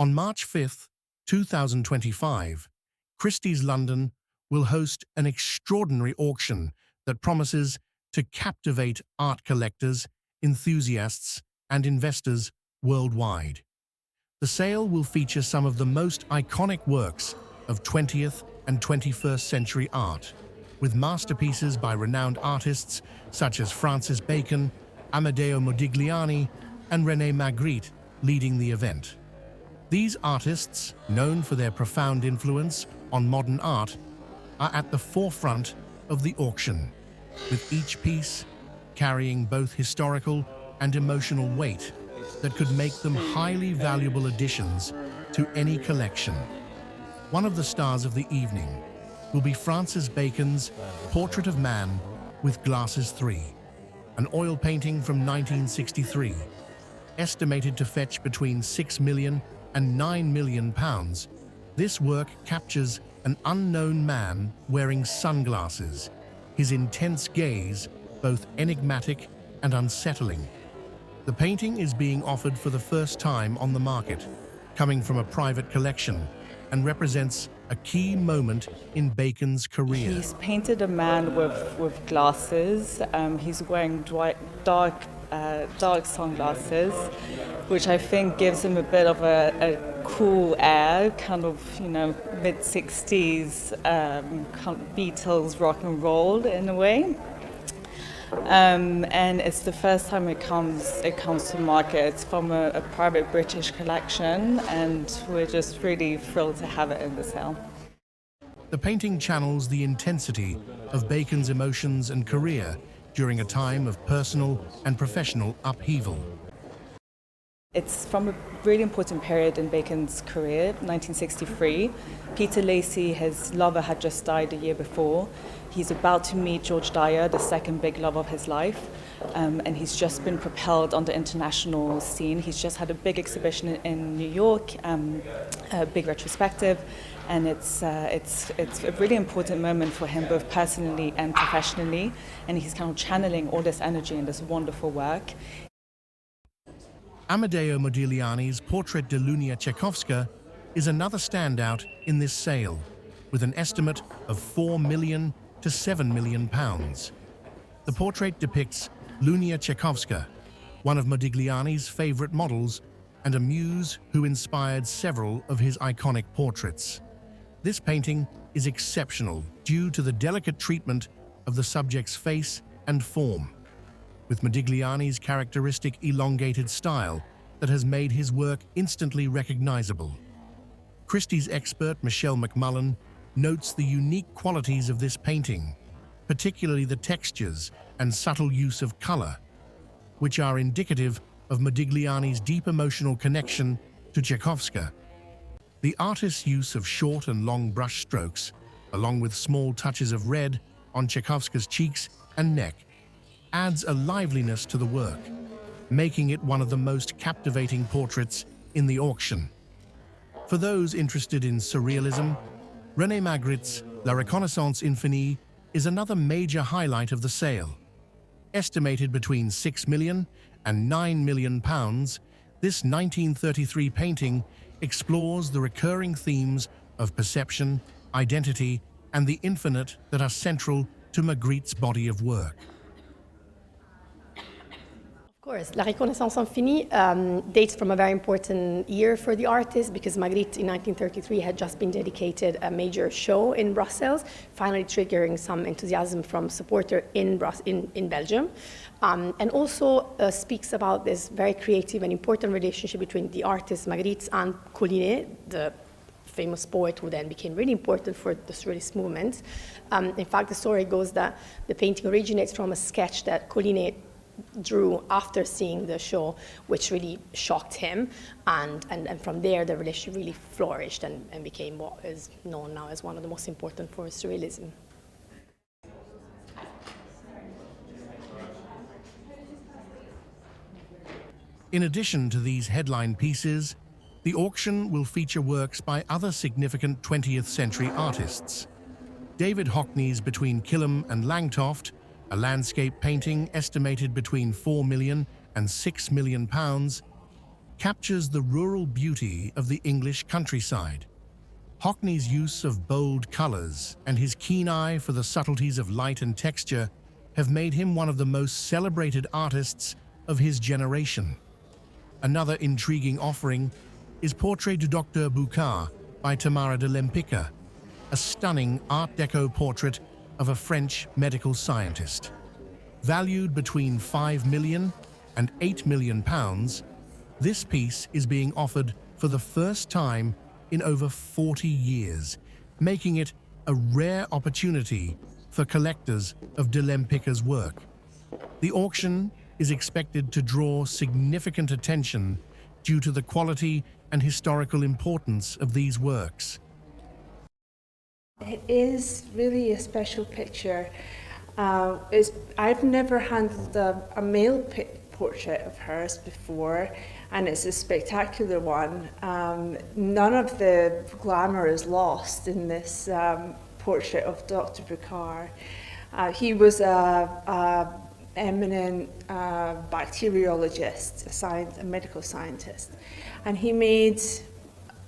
On March 5, 2025, Christie's London will host an extraordinary auction that promises to captivate art collectors, enthusiasts, and investors worldwide. The sale will feature some of the most iconic works of 20th and 21st century art, with masterpieces by renowned artists such as Francis Bacon, Amedeo Modigliani, and René Magritte leading the event. These artists, known for their profound influence on modern art, are at the forefront of the auction, with each piece carrying both historical and emotional weight that could make them highly valuable additions to any collection. One of the stars of the evening will be Francis Bacon's Portrait of Man with Glasses 3, an oil painting from 1963, estimated to fetch between £6 million and £9 million. This work captures an unknown man wearing sunglasses, his intense gaze both enigmatic and unsettling. The painting is being offered for the first time on the market, coming from a private collection, and represents a key moment in Bacon's career. He's painted a man with glasses. He's wearing dark sunglasses, which I think gives him a bit of a cool air, kind of, mid-60s kind of Beatles rock and roll in a way. And it's the first time it comes to market. It's from a private British collection, and we're just really thrilled to have it in the sale. The painting channels the intensity of Bacon's emotions and career during a time of personal and professional upheaval. It's from a really important period in Bacon's career, 1963. Peter Lacy, his lover, had just died a year before. He's about to meet George Dyer, the second big love of his life, and he's just been propelled on the international scene. He's just had a big exhibition in New York, a big retrospective, and it's a really important moment for him, both personally and professionally, and he's kind of channeling all this energy in this wonderful work. Amedeo Modigliani's Portrait de Lunia Czechowska is another standout in this sale, with an estimate of £4 million to £7 million. The portrait depicts Lunia Czechowska, one of Modigliani's favorite models and a muse who inspired several of his iconic portraits. This painting is exceptional due to the delicate treatment of the subject's face and form, with Modigliani's characteristic elongated style that has made his work instantly recognizable. Christie's expert Michelle McMullen notes the unique qualities of this painting, particularly the textures and subtle use of color, which are indicative of Modigliani's deep emotional connection to Czechowska. The artist's use of short and long brush strokes, along with small touches of red on Czechowska's cheeks and neck, adds a liveliness to the work, making it one of the most captivating portraits in the auction. For those interested in surrealism, René Magritte's La Reconnaissance infinie is another major highlight of the sale. Estimated between £6 million and £9 million, this 1933 painting explores the recurring themes of perception, identity, and the infinite that are central to Magritte's body of work. Of course, La Reconnaissance infinie dates from a very important year for the artist, because Magritte in 1933 had just been dedicated a major show in Brussels, finally triggering some enthusiasm from supporters in Belgium, and also speaks about this very creative and important relationship between the artist Magritte and Collinet, the famous poet who then became really important for the Surrealist movement. In fact, the story goes that the painting originates from a sketch that Collinet drew after seeing the show, which really shocked him, and from there the relationship really flourished and became what is known now as one of the most important forms of Surrealism. In addition to these headline pieces, the auction will feature works by other significant 20th century artists. David Hockney's Between Killam and Langtoft, a landscape painting estimated between £4 million and £6 million, captures the rural beauty of the English countryside. Hockney's use of bold colors and his keen eye for the subtleties of light and texture have made him one of the most celebrated artists of his generation. Another intriguing offering is Portrait du Docteur Boucard by Tamara de Lempicka, a stunning Art Deco portrait of a French medical scientist. Valued between 5 million and 8 million pounds, this piece is being offered for the first time in over 40 years, making it a rare opportunity for collectors of de Lempicka's work. The auction is expected to draw significant attention due to the quality and historical importance of these works. It is really a special picture. I've never handled a male portrait of hers before, and it's a spectacular one. None of the glamour is lost in this portrait of Dr. Boucard. He was an eminent bacteriologist, a medical scientist, and he made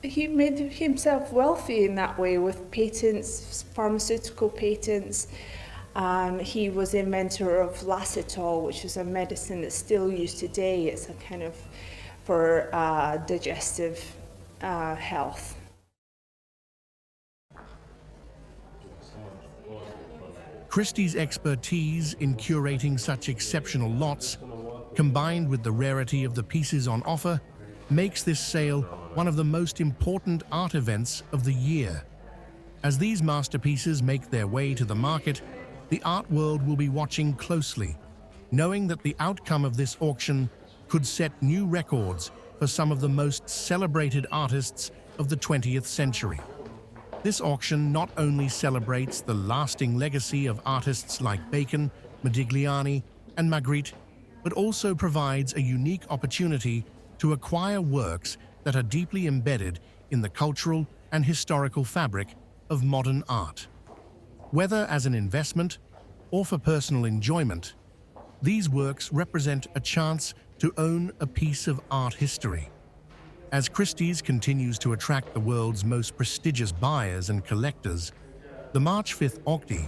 himself wealthy in that way with patents, pharmaceutical patents. He was the inventor of lacetol, which is a medicine that's still used today. It's a kind of for digestive health. Christie's expertise in curating such exceptional lots, combined with the rarity of the pieces on offer, makes this sale one of the most important art events of the year. As these masterpieces make their way to the market, the art world will be watching closely, knowing that the outcome of this auction could set new records for some of the most celebrated artists of the 20th century. This auction not only celebrates the lasting legacy of artists like Bacon, Modigliani, and Magritte, but also provides a unique opportunity to acquire works that are deeply embedded in the cultural and historical fabric of modern art. Whether as an investment or for personal enjoyment, these works represent a chance to own a piece of art history. As Christie's continues to attract the world's most prestigious buyers and collectors, the March 5th Octi